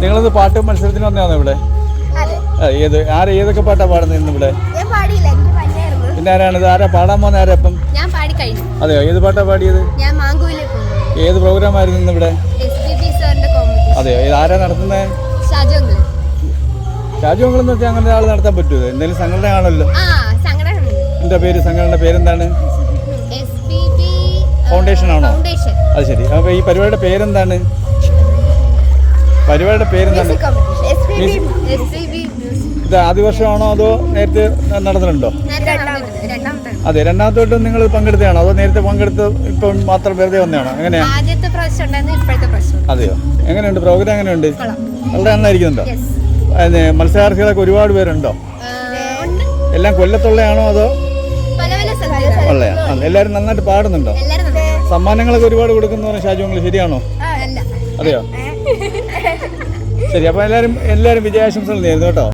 നിങ്ങളത് പാട്ട് മത്സരത്തിന് വന്നതാണോ ഇവിടെ? ഏതൊക്കെ പാട്ടാ പാടുന്നത് ഇന്ന് ഇവിടെ? പിന്നെ ആരാണിത്? ആരാ പാടാൻ പോകുന്ന? ആരാ ഇപ്പം? അതെയോ? ഏത് പാട്ടാ പാടിയത്? ഏത് പ്രോഗ്രാം ആയിരുന്നു ഇന്ന് ഇവിടെ? അതെയോ? ആരാ നടത്തുന്നത്? ഷാജു അങ്കിൾ എന്ന് വെച്ചാൽ അങ്ങനെ ആൾ നടത്താൻ പറ്റുമോ? എന്തെങ്കിലും സംഘടന ആണല്ലോ. എന്താ പേര്? സംഘടനയുടെ പേരെന്താണ്? ഫൗണ്ടേഷൻ ആണോ? അത് ശരി. അപ്പൊ ഈ പരിപാടിയുടെ പേരെന്താണ്? പരിപാടിയുടെ പേരെന്താണ്? ഇത് ആദ്യ വർഷമാണോ അതോ നേരത്തെ നടന്നിട്ടുണ്ടോ? അതെ, രണ്ടാമത്തെ വട്ടം നിങ്ങൾ പങ്കെടുത്തതാണോ അതോ നേരത്തെ പങ്കെടുത്ത് ഇപ്പം മാത്രം വെറുതെ വന്നതാണോ? എങ്ങനെയാ? അതെയോ? എങ്ങനെയുണ്ട് പ്രോഗ്രാം? എങ്ങനെയുണ്ട്? വളരെ നന്നായിരിക്കുന്നുണ്ടോ? മത്സരാർത്ഥികളൊക്കെ ഒരുപാട് പേരുണ്ടോ? എല്ലാം കൊല്ലത്തുള്ളയാണോ അതോ ഉള്ളയാ? എല്ലാവരും നന്നായിട്ട് പാടുന്നുണ്ടോ? സമ്മാനങ്ങളൊക്കെ ഒരുപാട് കൊടുക്കുന്നു പറഞ്ഞു ഷാജു അങ്കിൾ, ശരിയാണോ? അതെയോ? ശരി, അപ്പൊ എല്ലാവരും വിജയാശംസകൾ നേരുന്നു കേട്ടോ.